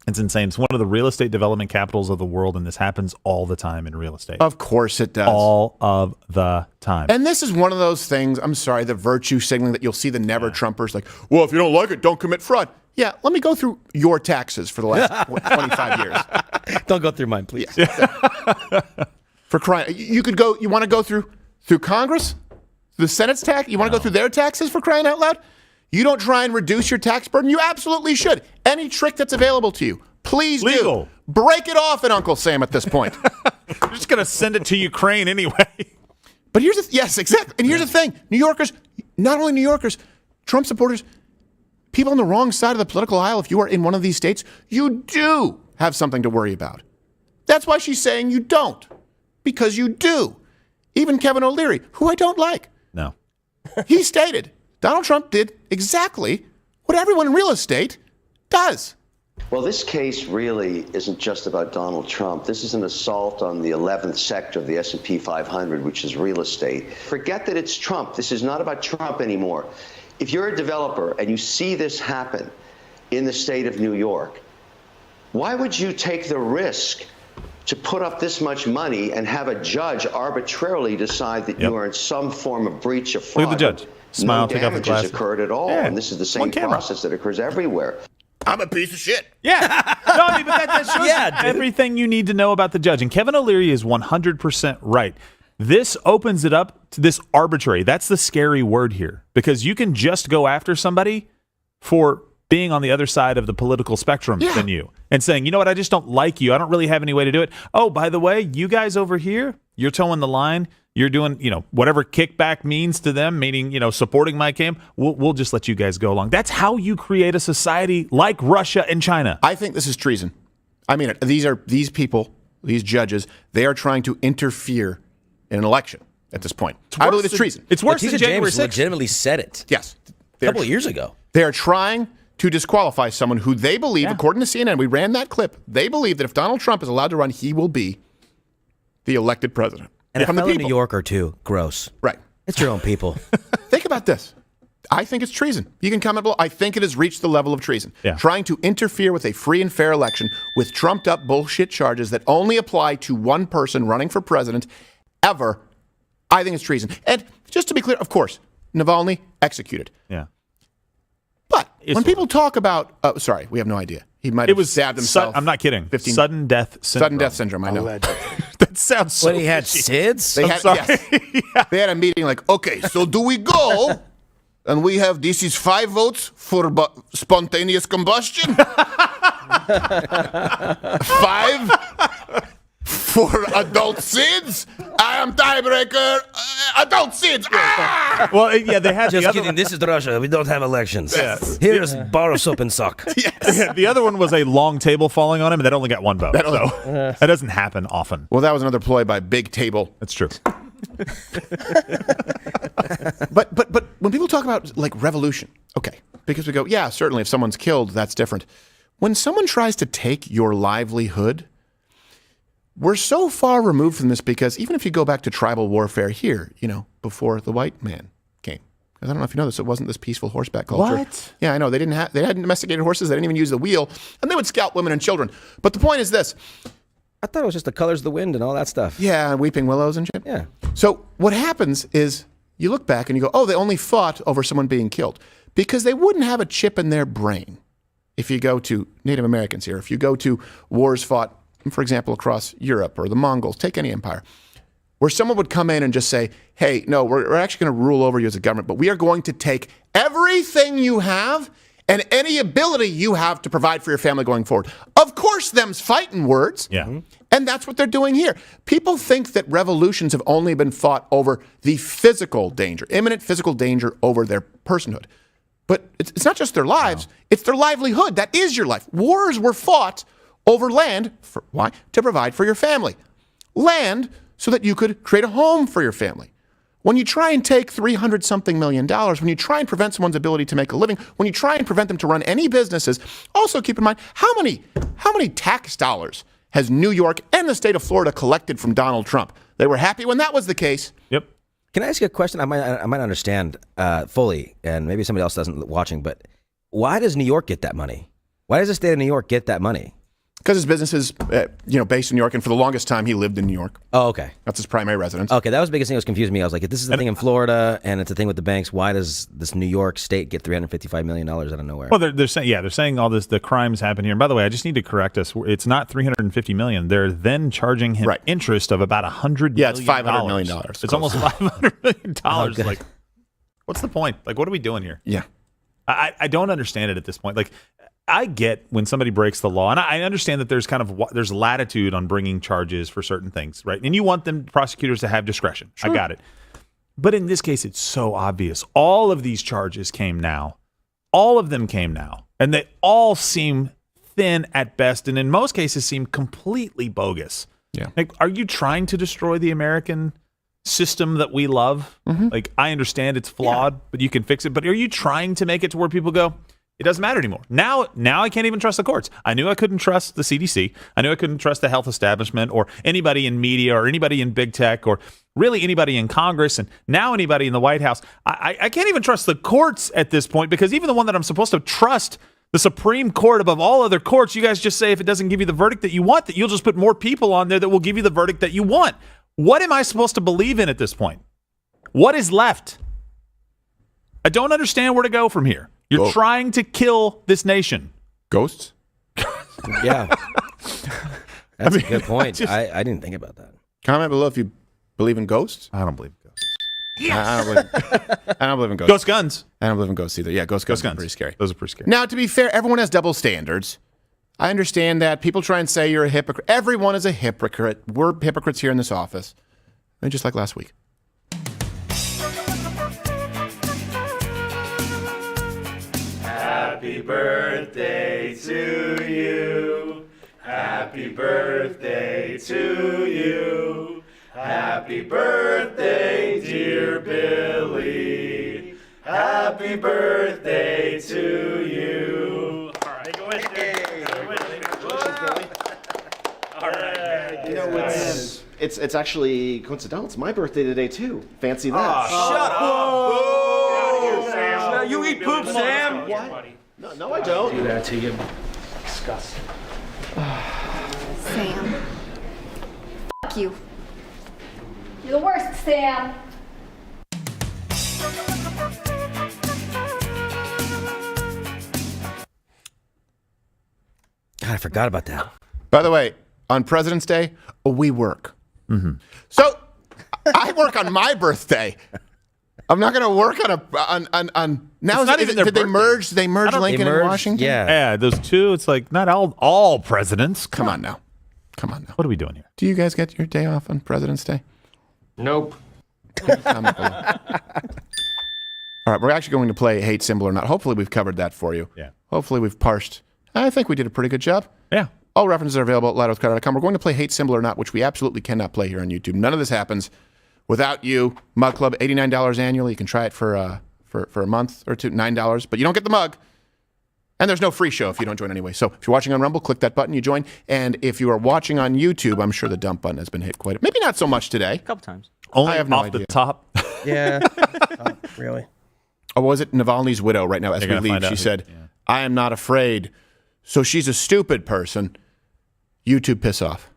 It's insane. It's one of the real estate development capitals of the world, and this happens all the time in real estate. Of course it does. All of the time. And this is one of those things, I'm sorry, the virtue signaling that you'll see the never-Trumpers like, well, if you don't like it, don't commit fraud. Yeah, let me go through your taxes for the last 25 years. Don't go through mine, please. Yeah. For crying, you want to go through Congress? The Senate's tax? You want to go through their taxes, for crying out loud? You don't try and reduce your tax burden? You absolutely should. Any trick that's available to you, please do. Break it off at Uncle Sam at this point. You're just going to send it to Ukraine anyway. But yes, exactly. And here's the thing. New Yorkers, not only New Yorkers, Trump supporters, people on the wrong side of the political aisle, if you are in one of these states, you do have something to worry about. That's why she's saying you don't. Because you do. Even Kevin O'Leary, who I don't like. No. He stated Donald Trump did exactly what everyone in real estate does. Well, this case really isn't just about Donald Trump. This is an assault on the 11th sector of the S&P 500, which is real estate. Forget that it's Trump. This is not about Trump anymore. If you're a developer and you see this happen in the state of New York, why would you take the risk to put up this much money and have a judge arbitrarily decide that you are in some form of breach of fraud? Look at the judge. Smile, no take off the glasses. damages occurred at all, and this is the same process that occurs everywhere. I'm a piece of shit. Yeah. No, I mean, but that shows everything you need to know about the judge. And Kevin O'Leary is 100% right. This opens it up to this arbitrary. That's the scary word here, because you can just go after somebody for being on the other side of the political spectrum than you and saying, you know what, I just don't like you. I don't really have any way to do it. Oh, by the way, you guys over here, you're towing the line. You're doing, whatever kickback means to them, meaning, supporting my camp. We'll just let you guys go along. That's how you create a society like Russia and China. I think this is treason. I mean, these people, these judges, they are trying to interfere in an election at this point. I believe it's treason. It's worse than January 6th. Legitimately said it. Yes. A couple of years ago. They are trying to disqualify someone who they believe, according to CNN, we ran that clip, they believe that if Donald Trump is allowed to run, he will be the elected president. And a fellow New Yorker, too. Gross. Right. It's your own people. Think about this. I think it's treason. You can comment below. I think it has reached the level of treason. Yeah. Trying to interfere with a free and fair election with trumped-up bullshit charges that only apply to one person running for president ever, I think it's treason. And just to be clear, of course, Navalny executed. Yeah. But When people talk about, sorry, we have no idea. He might have stabbed himself. I'm not kidding. Sudden death syndrome. Sudden death syndrome, I know. That sounds so When he had fishy. SIDS? They had a meeting like, okay, so do we go and we have, this is 5 votes for spontaneous combustion? 5 for adult SIDS? I am tiebreaker. Adult SIDS. Ah! Well, yeah, they had Just the other kidding. This is Russia. We don't have elections. Yes. Here's bar of soap and sock. Yeah, the other one was a long table falling on him, and that only got 1 vote. That doesn't happen often. Well, that was another ploy by Big Table. That's true. But when people talk about like revolution, okay, because we go, yeah, certainly if someone's killed, that's different. When someone tries to take your livelihood, we're so far removed from this because even if you go back to tribal warfare here, before the white man came, because I don't know if you know this, it wasn't this peaceful horseback culture. What? Yeah, I know. They hadn't domesticated horses. They didn't even use the wheel, and they would scalp women and children. But the point is this. I thought it was just the colors of the wind and all that stuff. Yeah, and weeping willows and shit. Yeah. So what happens is you look back and you go, oh, they only fought over someone being killed because they wouldn't have a chip in their brain. If you go to Native Americans here, if you go to wars fought, for example, across Europe or the Mongols, take any empire, where someone would come in and just say, hey, no, we're actually going to rule over you as a government, but we are going to take everything you have and any ability you have to provide for your family going forward. Of course, them's fighting words. Yeah. And that's what they're doing here. People think that revolutions have only been fought over the physical danger, imminent physical danger over their personhood. But it's not just their lives, it's their livelihood. That is your life. Wars were fought over land. Why? To provide for your family. Land so that you could create a home for your family. When you try and take $300-something million, when you try and prevent someone's ability to make a living, when you try and prevent them to run any businesses, also keep in mind, how many tax dollars has New York and the state of Florida collected from Donald Trump? They were happy when that was the case. Yep. Can I ask you a question? I might understand fully, and maybe somebody else doesn't watching, but why does New York get that money? Why does the state of New York get that money? Because his business is, based in New York, and for the longest time, he lived in New York. Oh, okay. That's his primary residence. Okay, that was the biggest thing that was confusing me. I was like, if this is the thing in Florida, and it's a thing with the banks, why does this New York state get $355 million out of nowhere? Well, they're saying all this, the crimes happen here. And by the way, I just need to correct us. It's not $350 million. They're then charging him interest of about $100 million. Yeah, it's $500 million. It's almost $500 million. Like, what's the point? Like, what are we doing here? Yeah. I don't understand it at this point. Like, I get when somebody breaks the law, and I understand that there's latitude on bringing charges for certain things, right? And you want prosecutors to have discretion. Sure. I got it. But in this case, it's so obvious. All of these charges came now. All of them came now. And they all seem thin at best, and in most cases seem completely bogus. Yeah. Like, are you trying to destroy the American system that we love? Mm-hmm. Like, I understand it's flawed, but you can fix it. But are you trying to make it to where people go, it doesn't matter anymore? Now I can't even trust the courts. I knew I couldn't trust the CDC. I knew I couldn't trust the health establishment or anybody in media or anybody in big tech or really anybody in Congress and now anybody in the White House. I can't even trust the courts at this point because even the one that I'm supposed to trust, the Supreme Court above all other courts, you guys just say if it doesn't give you the verdict that you want, that you'll just put more people on there that will give you the verdict that you want. What am I supposed to believe in at this point? What is left? I don't understand where to go from here. You're trying to kill this nation. Ghosts? Yeah. That's a good point. I didn't think about that. Comment below if you believe in ghosts. I don't believe in ghosts. Yes. I don't believe in ghosts. Ghost guns. I don't believe in ghosts either. Yeah, ghost guns are pretty scary. Those are pretty scary. Now, to be fair, everyone has double standards. I understand that. People try and say you're a hypocrite. Everyone is a hypocrite. We're hypocrites here in this office. And just like last week. Happy birthday to you. Happy birthday to you. Happy birthday, dear Billy. Happy birthday to you. All right, go ahead. All right. You know, it's actually coincidental. It's my birthday today too. Fancy that. Shut up. You eat poop, Sam. What? No, I don't. Do that to you. Disgusting. Sam. Fuck you. You're the worst, Sam. God, I forgot about that. By the way, on President's Day, we work. Mm-hmm. So I work on my birthday. I'm not going to work on now. Did they merge? They merged Lincoln and Washington. Yeah, those two. It's like not all presidents. Come on now. What are we doing here? Do you guys get your day off on President's Day? Nope. All right, we're actually going to play Hate Symbol or Not. Hopefully we've covered that for you. Yeah. Hopefully we've parsed. I think we did a pretty good job. Yeah. All references are available at louderwithcarter.com. We're going to play Hate Symbol or Not, which we absolutely cannot play here on YouTube. None of this happens without you. Mug Club, $89 annually. You can try it for a month or two, $9, but you don't get the mug. And there's no free show if you don't join anyway. So if you're watching on Rumble, click that button, you join. And if you are watching on YouTube, I'm sure the dump button has been hit quite a bit. Maybe not so much today. A couple times. Only I have no off idea. the top. Yeah. Really? Oh, was it Navalny's widow right now as we leave? She said, I am not afraid. So she's a stupid person. YouTube piss off.